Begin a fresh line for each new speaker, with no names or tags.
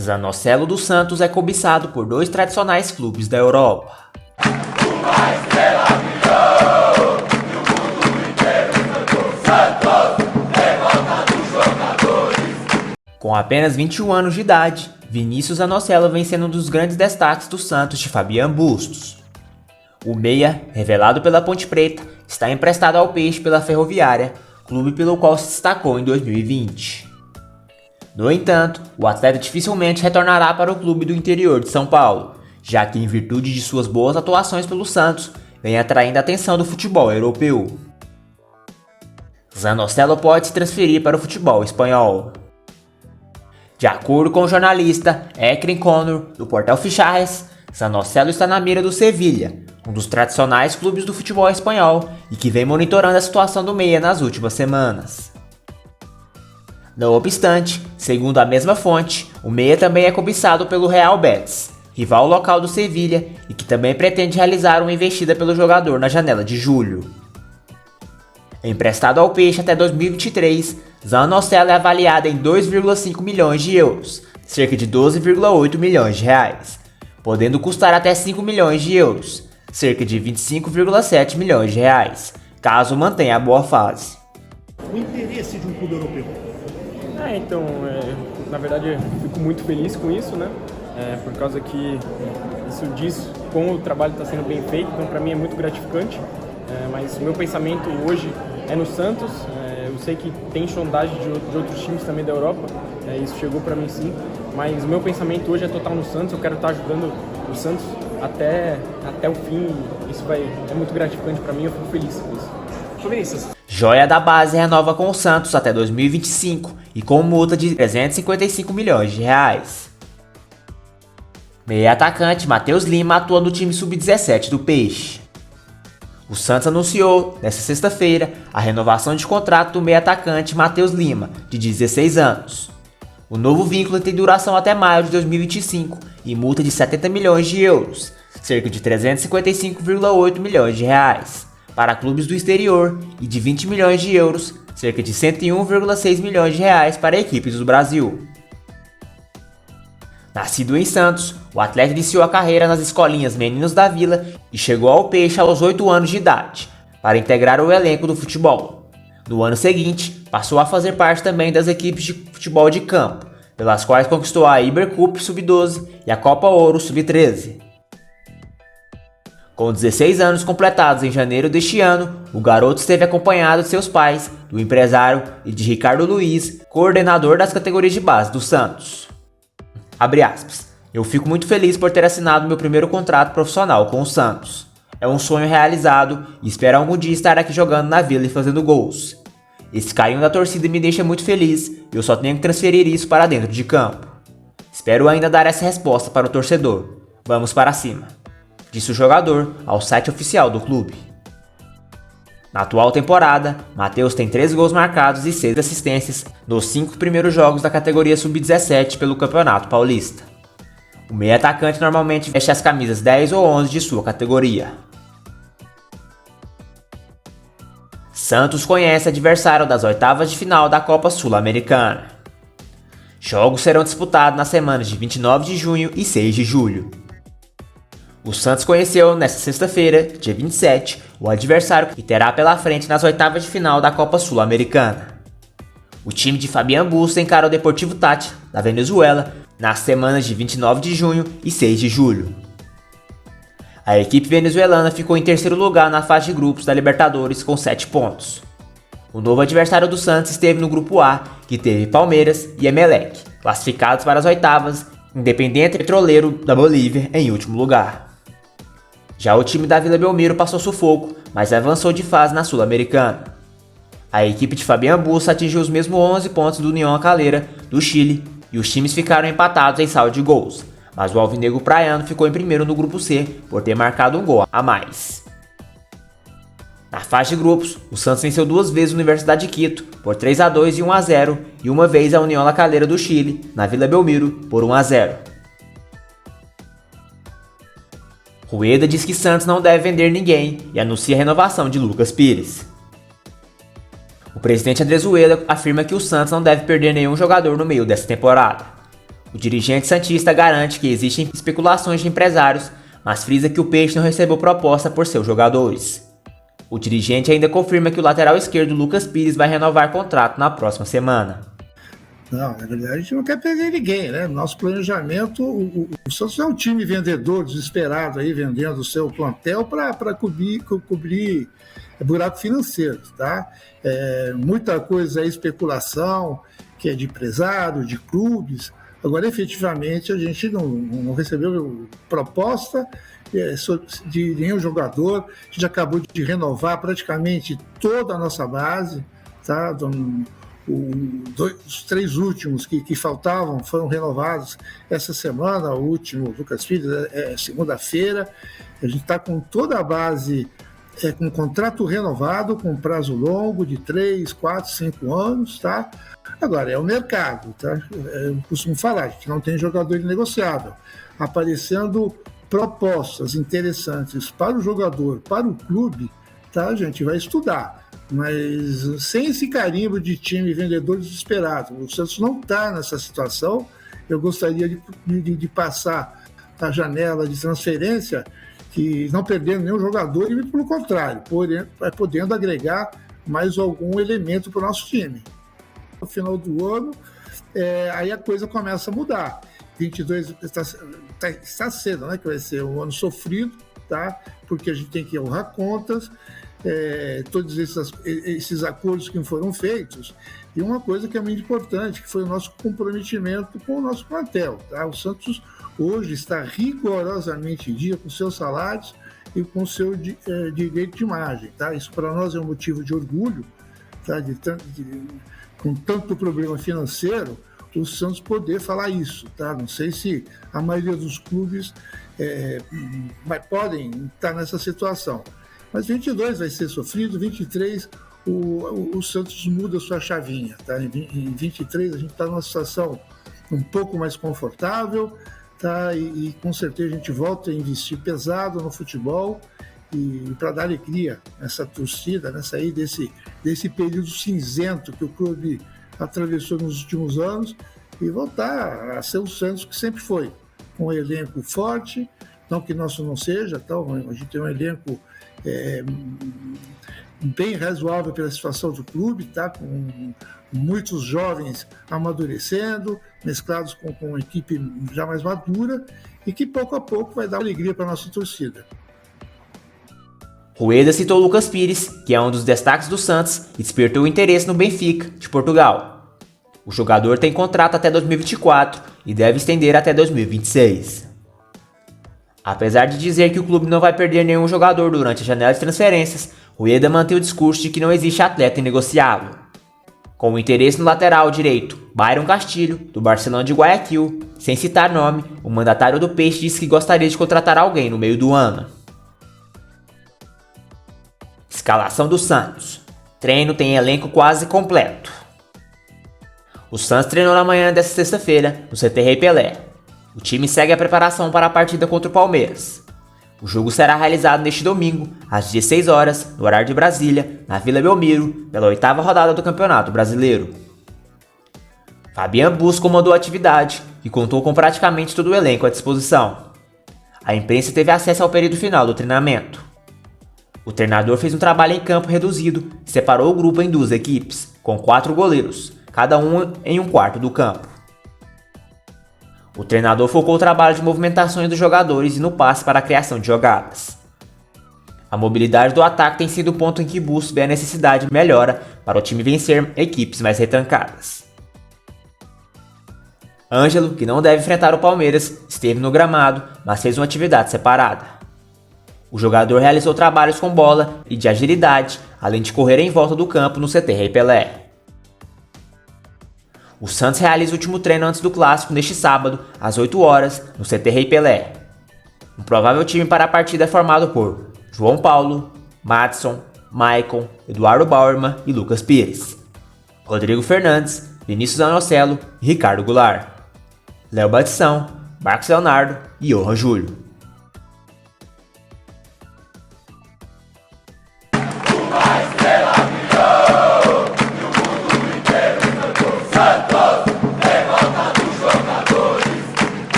Zanocelo dos Santos é cobiçado por dois tradicionais clubes da Europa. Com apenas 21 anos de idade, Vinícius Zanocelo vem sendo um dos grandes destaques do Santos de Fabian Bustos. O meia, revelado pela Ponte Preta, está emprestado ao Peixe pela Ferroviária, clube pelo qual se destacou em 2020. No entanto, o atleta dificilmente retornará para o clube do interior de São Paulo, já que, em virtude de suas boas atuações pelo Santos, vem atraindo a atenção do futebol europeu. Zanocelo pode se transferir para o futebol espanhol. De acordo com o jornalista Ekren Connor, do portal Fichajes, Zanocelo está na mira do Sevilha, um dos tradicionais clubes do futebol espanhol e que vem monitorando a situação do meia nas últimas semanas. Não obstante, segundo a mesma fonte, o meia também é cobiçado pelo Real Betis, rival local do Sevilha e que também pretende realizar uma investida pelo jogador na janela de julho. Emprestado ao Peixe até 2023, Zanocelo é avaliado em 2,5 milhões de euros, cerca de 12,8 milhões de reais, podendo custar até 5 milhões de euros, cerca de 25,7 milhões de reais, caso mantenha a boa fase.
O interesse de um clube europeu?
Na verdade, eu fico muito feliz com isso, né? Por causa que isso diz como o trabalho está sendo bem feito, então para mim é muito gratificante. Mas o meu pensamento hoje é no Santos. Eu sei que tem sondagem de outros times também da Europa, isso chegou para mim sim, mas o meu pensamento hoje é total no Santos. Eu quero estar ajudando o Santos até o fim. Isso é muito gratificante para mim, eu fico feliz com isso.
Vinícius.
Joia da base renova com o Santos até 2025 e com multa de 355 milhões de reais. Meia atacante Matheus Lima atua no time sub-17 do Peixe. O Santos anunciou, nesta sexta-feira, a renovação de contrato do meia atacante Matheus Lima, de 16 anos. O novo vínculo tem duração até maio de 2025 e multa de 70 milhões de euros, cerca de 355,8 milhões de reais, para clubes do exterior e de 20 milhões de euros, cerca de 101,6 milhões de reais para equipes do Brasil. Nascido em Santos, o atleta iniciou a carreira nas escolinhas Meninos da Vila e chegou ao Peixe aos 8 anos de idade, para integrar o elenco do futebol. No ano seguinte, passou a fazer parte também das equipes de futebol de campo, pelas quais conquistou a Ibercup Sub-12 e a Copa Ouro Sub-13. Com 16 anos completados em janeiro deste ano, o garoto esteve acompanhado de seus pais, do empresário e de Ricardo Luiz, coordenador das categorias de base do Santos. Abre aspas. Eu fico muito feliz por ter assinado meu primeiro contrato profissional com o Santos. É um sonho realizado e espero algum dia estar aqui jogando na Vila e fazendo gols. Esse carinho da torcida me deixa muito feliz e eu só tenho que transferir isso para dentro de campo. Espero ainda dar essa resposta para o torcedor. Vamos para cima, disse o jogador ao site oficial do clube. Na atual temporada, Matheus tem 13 gols marcados e 6 assistências nos 5 primeiros jogos da categoria Sub-17 pelo Campeonato Paulista. O meia atacante normalmente veste as camisas 10 ou 11 de sua categoria. Santos conhece adversário das oitavas de final da Copa Sul-Americana. Jogos serão disputados nas semanas de 29 de junho e 6 de julho. O Santos conheceu, nesta sexta-feira, dia 27, o adversário que terá pela frente nas oitavas de final da Copa Sul-Americana. O time de Fabian Bustos encara o Deportivo Táchira, da Venezuela, nas semanas de 29 de junho e 6 de julho. A equipe venezuelana ficou em terceiro lugar na fase de grupos da Libertadores com 7 pontos. O novo adversário do Santos esteve no grupo A, que teve Palmeiras e Emelec, classificados para as oitavas, Independiente Petroleiro da Bolívia em último lugar. Já o time da Vila Belmiro passou sufoco, mas avançou de fase na Sul-Americana. A equipe de Fabian Bustos atingiu os mesmos 11 pontos do União Calera, do Chile, e os times ficaram empatados em saldo de gols, mas o alvinegro praiano ficou em primeiro no grupo C por ter marcado um gol a mais. Na fase de grupos, o Santos venceu 2 vezes a Universidade de Quito por 3-2 e 1-0 e uma vez a União La Calera do Chile, na Vila Belmiro, por 1-0. Rueda diz que Santos não deve vender ninguém e anuncia a renovação de Lucas Pires. O presidente Andrés Rueda afirma que o Santos não deve perder nenhum jogador no meio dessa temporada. O dirigente santista garante que existem especulações de empresários, mas frisa que o Peixe não recebeu proposta por seus jogadores. O dirigente ainda confirma que o lateral esquerdo Lucas Pires vai renovar contrato na próxima semana.
Não, na verdade a gente não quer perder ninguém, né? Nosso planejamento, o Santos é um time vendedor, desesperado aí, vendendo o seu plantel para cobrir buraco financeiro, tá? Muita coisa é especulação, que é de empresário, de clubes. Agora, efetivamente, a gente não recebeu proposta de nenhum jogador. A gente acabou de renovar praticamente toda a nossa base, tá? Os 3 últimos que faltavam foram renovados essa semana. O último, Lucas Pires, segunda-feira. A gente está com toda a base com contrato renovado, com prazo longo de 3, 4, 5 anos, tá? Agora, é o mercado, tá? Eu costumo falar, a gente não tem jogador inegociável. Aparecendo propostas interessantes para o jogador, para o clube, tá? A gente vai estudar. Mas sem esse carimbo de time vendedor desesperado. O Santos não está nessa situação. Eu gostaria de passar a janela de transferência que não perdendo nenhum jogador e, pelo contrário, podendo agregar mais algum elemento para o nosso time. No final do ano, aí a coisa começa a mudar. 22 está cedo, né? Que vai ser um ano sofrido, tá? Porque a gente tem que honrar contas, todos esses acordos que foram feitos. E uma coisa que é muito importante, que foi o nosso comprometimento com o nosso plantel, tá? O Santos hoje está rigorosamente em dia com seus salários e com seu direito de imagem, tá? Isso para nós é um motivo de orgulho, tá? Com tanto problema financeiro, o Santos poder falar isso, tá? Não sei se a maioria dos clubes podem estar nessa situação. Mas 22 vai ser sofrido, 23 o Santos muda sua chavinha, tá? Em 23 a gente está numa situação um pouco mais confortável, tá? E com certeza a gente volta a investir pesado no futebol e para dar alegria nessa torcida, né? Sair desse período cinzento que o clube atravessou nos últimos anos e voltar a ser o Santos que sempre foi, com um elenco forte, não que nosso não seja, então a gente tem um elenco bem razoável pela situação do clube, tá? Com muitos jovens amadurecendo, mesclados com uma equipe já mais madura e que pouco a pouco vai dar alegria para a nossa torcida.
Rueda citou Lucas Pires, que é um dos destaques do Santos e despertou o interesse no Benfica, de Portugal. O jogador tem contrato até 2024 e deve estender até 2026. Apesar de dizer que o clube não vai perder nenhum jogador durante a janela de transferências, Rueda mantém o discurso de que não existe atleta inegociável. Com o interesse no lateral direito, Byron Castilho, do Barcelona de Guayaquil, sem citar nome, o mandatário do Peixe disse que gostaria de contratar alguém no meio do ano. Escalação do Santos. Treino tem elenco quase completo. O Santos treinou na manhã desta sexta-feira, no CT Rei Pelé. O time segue a preparação para a partida contra o Palmeiras. O jogo será realizado neste domingo, às 16 horas, no horário de Brasília, na Vila Belmiro, pela 8ª rodada do Campeonato Brasileiro. Fabian Busch comandou a atividade e contou com praticamente todo o elenco à disposição. A imprensa teve acesso ao período final do treinamento. O treinador fez um trabalho em campo reduzido e separou o grupo em 2 equipes, com 4 goleiros, cada um em um quarto do campo. O treinador focou o trabalho de movimentações dos jogadores e no passe para a criação de jogadas. A mobilidade do ataque tem sido o ponto em que Busch vê a necessidade de melhora para o time vencer equipes mais retrancadas. Ângelo, que não deve enfrentar o Palmeiras, esteve no gramado, mas fez uma atividade separada. O jogador realizou trabalhos com bola e de agilidade, além de correr em volta do campo no CT Rei Pelé. O Santos realiza o último treino antes do clássico neste sábado, às 8 horas, no CT Rei Pelé. Um provável time para a partida é formado por João Paulo, Madison, Maicon, Eduardo Bauerman e Lucas Pires, Rodrigo Fernandes, Vinícius Anocelo e Ricardo Goulart, Léo Batição, Marcos Leonardo e Johan Júlio.